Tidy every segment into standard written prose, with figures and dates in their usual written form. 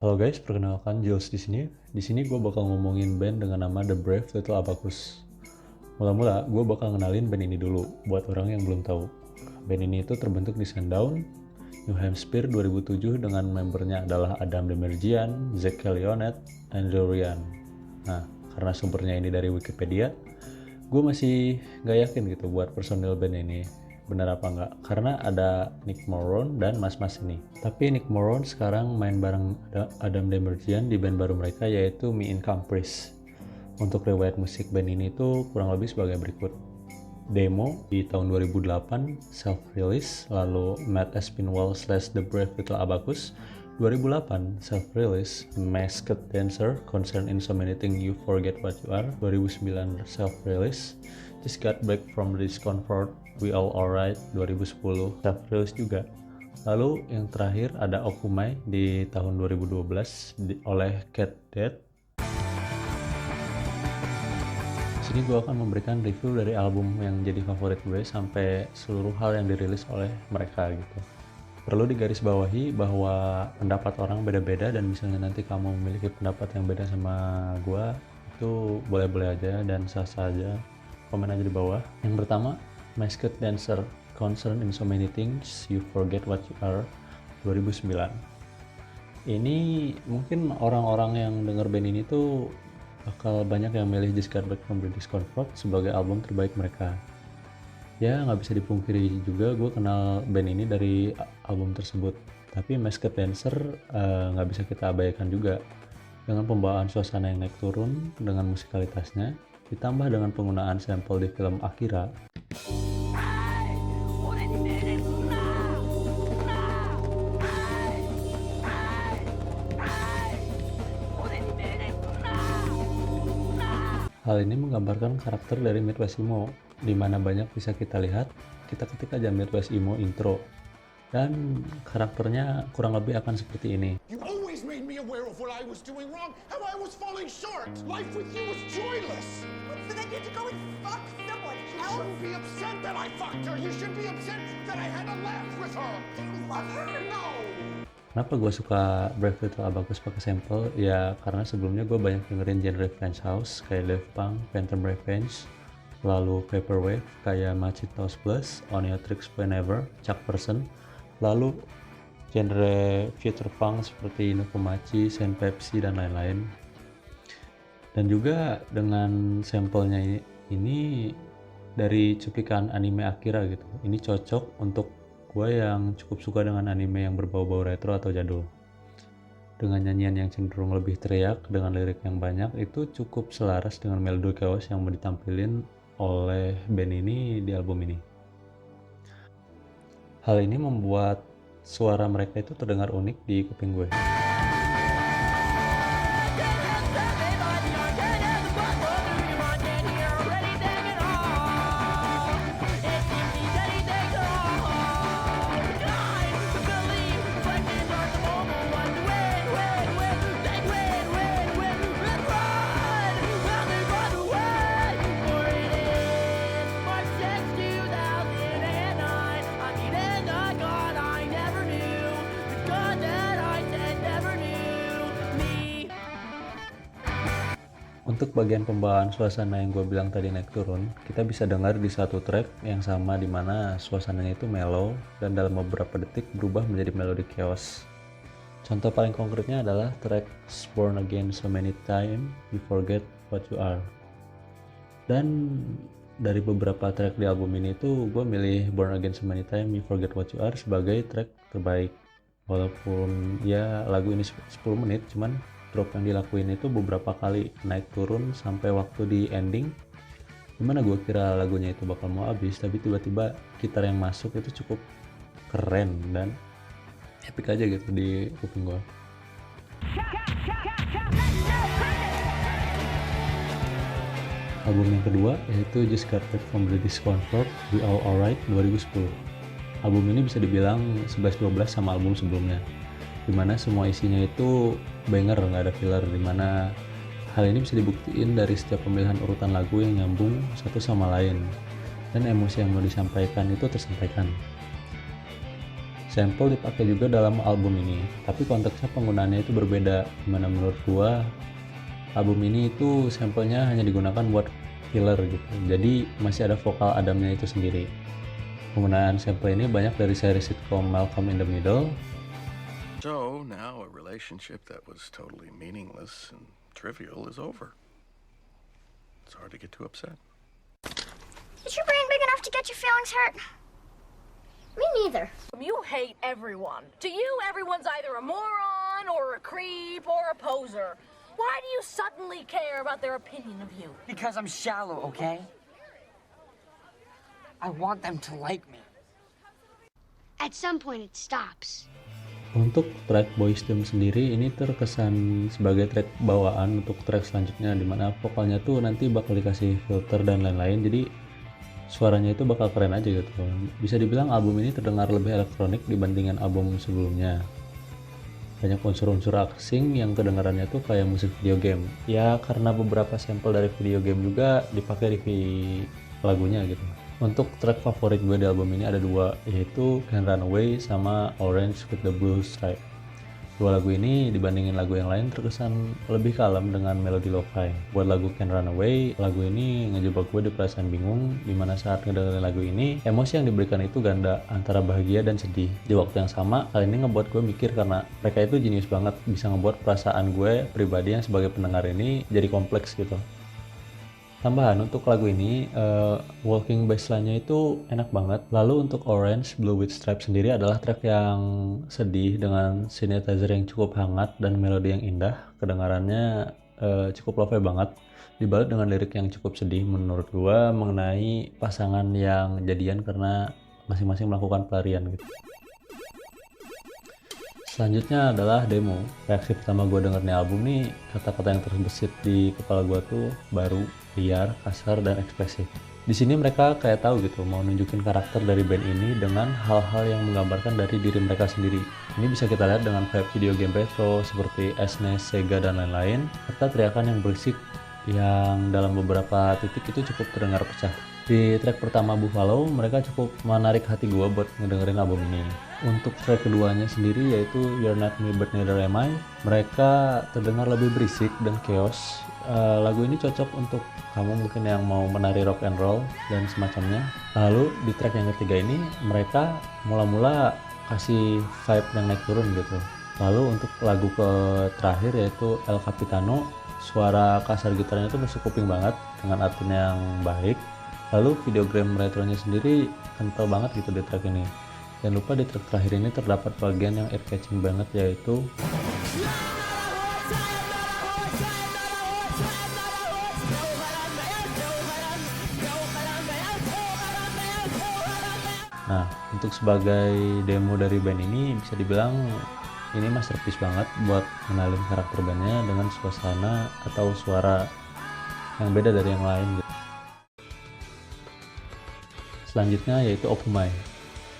Halo guys, perkenalkan Jules di sini. Di sini gue bakal ngomongin band dengan nama The Brave Little Abacus. Mula-mula, gue bakal ngenalin band ini dulu buat orang yang belum tahu. Band ini itu terbentuk di Sandown, New Hampshire 2007 dengan membernya adalah Adam Demirjian, Zach Leonet, Andrew Ryan. Nah, karena sumbernya ini dari Wikipedia, gue masih nggak yakin gitu buat personil band ini benar apa nggak, karena ada Nick Moron dan mas-mas ini. Tapi Nick Moron sekarang main bareng Adam Demirjian di band baru mereka yaitu Me in Campris. Untuk riwayat musik band ini tuh kurang lebih sebagai berikut: demo di tahun 2008 self-release, lalu Matt Espinwall / The Brave Little Abacus 2008 self-release, Masked Dancer Concerned in So Many Things You Forget What You Are 2009 self-release, Just Got Back from the Discomfort We All Alright 2010 self-release juga. Lalu yang terakhir ada Okumai di tahun 2012 oleh Cat Dead. Sini gue akan memberikan review dari album yang jadi favorit gue sampai seluruh hal yang dirilis oleh mereka gitu. Perlu digarisbawahi bahwa pendapat orang beda-beda, dan misalnya nanti kamu memiliki pendapat yang beda sama gue, itu boleh-boleh aja dan sah-sah aja. Komen aja di bawah. Yang pertama, Masked Dancer Concerned in So Many Things You Forget What You Are 2009. Ini mungkin orang-orang yang denger band ini tuh bakal banyak yang milih Just Got Back from the Discomfort sebagai album terbaik mereka. Ya nggak bisa dipungkiri juga gue kenal band ini dari album tersebut. Tapi Masked Dancer nggak bisa kita abaikan juga. Dengan pembawaan suasana yang naik turun dengan musikalitasnya, ditambah dengan penggunaan sampel di film Akira. Hal ini menggambarkan karakter dari Midwest Emo, di mana banyak bisa kita lihat. Kita ketik aja Midwest Emo intro, dan karakternya kurang lebih akan seperti ini. You always made me aware of what I was doing wrong, how I was falling short. Life with you was joyless. So then you had to go and fuck someone You else? shouldn't be upset that I fucked her. You should be upset that I had a laugh with her. Do you love her? No. Kenapa gue suka Brave Little Abacus pakai sampel? Ya karena sebelumnya gue banyak dengerin genre French House kayak Daft Punk, Phantom Revenge, lalu Vaporwave kayak Machitos Plus, Oneotrix Whenever, Chuck Person, lalu genre future punk seperti Nukumachi, Saint Pepsi, dan lain-lain. Dan juga dengan sampelnya ini dari cuplikan anime Akira gitu. Ini cocok untuk gue yang cukup suka dengan anime yang berbau-bau retro atau jadul. Dengan nyanyian yang cenderung lebih teriak dengan lirik yang banyak, itu cukup selaras dengan melodi chaos yang mau ditampilin oleh band ini di album ini. Hal ini membuat suara mereka itu terdengar unik di kuping gue. Untuk bagian pembawaan suasana yang gue bilang tadi naik turun, kita bisa dengar di satu track yang sama di mana suasananya itu mellow dan dalam beberapa detik berubah menjadi melodi chaos. Contoh paling konkretnya adalah track Born Again So Many Times You Forget What You Are. Dan dari beberapa track di album ini tuh gue milih Born Again So Many Times You Forget What You Are sebagai track terbaik. Walaupun ya lagu ini 10 menit, cuman drop yang dilakuin itu beberapa kali naik turun sampai waktu di ending, dimana gue kira lagunya itu bakal mau habis, tapi tiba-tiba gitar yang masuk itu cukup keren dan epic aja gitu di kuping gue. Album yang kedua yaitu Just Got Back from the Discomfort We All Alright 2010. Album ini bisa dibilang 11-12 sama album sebelumnya, dimana semua isinya itu banger, nggak ada filler, dimana hal ini bisa dibuktiin dari setiap pemilihan urutan lagu yang nyambung satu sama lain dan emosi yang mau disampaikan itu tersampaikan. Sample dipakai juga dalam album ini, tapi konteksnya penggunaannya itu berbeda. Dimana menurut gua album ini itu sampelnya hanya digunakan buat filler gitu, jadi masih ada vokal Adamnya itu sendiri. Penggunaan sample ini banyak dari seri sitcom Malcolm in the Middle. So now a relationship that was totally meaningless and trivial is over. It's hard to get too upset. Is your brain big enough to get your feelings hurt? Me neither. You hate everyone. To you, everyone's either a moron or a creep or a poser. Why do you suddenly care about their opinion of you? Because I'm shallow, okay? I want them to like me. At some point it stops. Untuk track Boyz II sendiri ini terkesan sebagai track bawaan untuk track selanjutnya, dimana vokalnya tuh nanti bakal dikasih filter dan lain-lain, jadi suaranya itu bakal keren aja gitu. Bisa dibilang album ini terdengar lebih elektronik dibandingkan album sebelumnya. Banyak unsur-unsur asing yang kedengarannya tuh kayak musik video game. Ya karena beberapa sampel dari video game juga dipakai di lagunya gitu. Untuk track favorit gue di album ini ada dua, yaitu Can't Run Away sama Orange with the Blue Stripe. Dua lagu ini dibandingin lagu yang lain terkesan lebih kalem dengan melodi lo-fi. Buat lagu Can't Run Away, lagu ini ngejebak gue di perasaan bingung, dimana saat ngedengerin lagu ini, emosi yang diberikan itu ganda antara bahagia dan sedih. Di waktu yang sama, hal ini ngebuat gue mikir karena mereka itu jenius banget, bisa ngebuat perasaan gue pribadi yang sebagai pendengar ini jadi kompleks gitu. Tambahan untuk lagu ini, walking bassline-nya itu enak banget. Lalu untuk Orange Blue with Stripe sendiri adalah track yang sedih dengan synthesizer yang cukup hangat dan melodi yang indah. Kedengarannya cukup lo-fi banget, dibalut dengan lirik yang cukup sedih menurut gua mengenai pasangan yang jadian karena masing-masing melakukan pelarian gitu. Selanjutnya adalah demo. Reaksi pertama gue denger nih album nih, kata-kata yang terbesit di kepala gue tuh baru, liar, kasar, dan ekspresif. Di sini mereka kayak tahu gitu mau nunjukin karakter dari band ini dengan hal-hal yang menggambarkan dari diri mereka sendiri. Ini bisa kita lihat dengan vibe video game retro seperti SNES, Sega, dan lain-lain, serta teriakan yang berisik yang dalam beberapa titik itu cukup terdengar pecah. Di track pertama Buffalo, mereka cukup menarik hati gue buat ngedengerin album ini. Untuk track keduanya sendiri yaitu You're Not Me But Neither Am I, mereka terdengar lebih berisik dan chaos. Lagu ini cocok untuk kamu mungkin yang mau menari rock and roll dan semacamnya. Lalu di track yang ketiga ini, mereka mula-mula kasih vibe yang naik turun gitu. Lalu untuk lagu terakhir yaitu El Capitano, suara kasar gitarnya itu masuk kuping banget dengan artinya yang baik. Lalu videogram retronya sendiri kental banget gitu di track ini. Jangan lupa di track terakhir ini terdapat bagian yang ear catching banget, yaitu nah, untuk sebagai demo dari band ini bisa dibilang ini masterpiece banget buat mengenalin karakter bandnya dengan suasana atau suara yang beda dari yang lain gitu. Selanjutnya yaitu Okumai.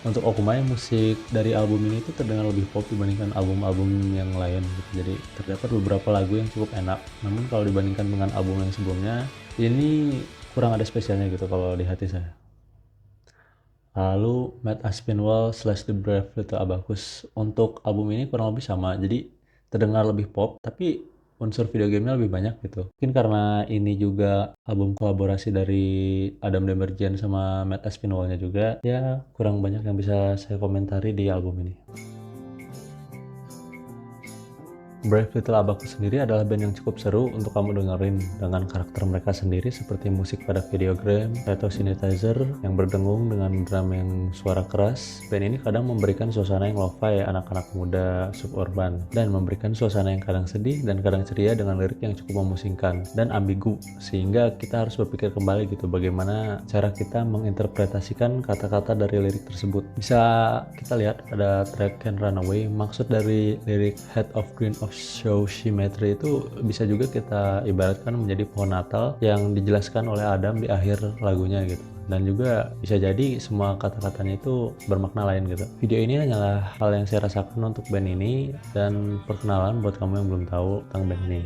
Untuk Okumai, musik dari album ini tuh terdengar lebih pop dibandingkan album-album yang lain gitu. Jadi terdapat beberapa lagu yang cukup enak. Namun kalau dibandingkan dengan album yang sebelumnya, ini kurang ada spesialnya gitu kalau di hati saya. Lalu Matt Aspinwall / The Brave Little Abacus. Untuk album ini kurang lebih sama. Jadi terdengar lebih pop, tapi unsur video gamenya lebih banyak gitu. Mungkin karena ini juga album kolaborasi dari Adam Demerjian sama Matt Aspinwall-nya juga, ya kurang banyak yang bisa saya komentari di album ini. Brave Little Abacus sendiri adalah band yang cukup seru untuk kamu dengerin dengan karakter mereka sendiri seperti musik pada video game, retro synthesizer yang berdengung dengan drum yang suara keras. Band ini kadang memberikan suasana yang lo-fi anak-anak muda suburban dan memberikan suasana yang kadang sedih dan kadang ceria dengan lirik yang cukup memusingkan dan ambigu, sehingga kita harus berpikir kembali gitu bagaimana cara kita menginterpretasikan kata-kata dari lirik tersebut. Bisa kita lihat ada track Can't Run Away, maksud dari lirik Head of Green of Show Symmetry itu bisa juga kita ibaratkan menjadi pohon Natal yang dijelaskan oleh Adam di akhir lagunya gitu. Dan juga bisa jadi semua kata-katanya itu bermakna lain gitu. Video ini hanyalah hal yang saya rasakan untuk band ini dan perkenalan buat kamu yang belum tahu tentang band ini.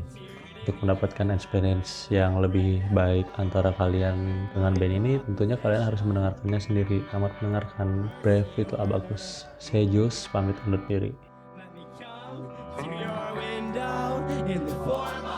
Untuk mendapatkan experience yang lebih baik antara kalian dengan band ini, tentunya kalian harus mendengarkannya sendiri. Selamat mendengarkan Brave Little Abacus. Saya Jus, pamit undur diri. Let me come to your window in the form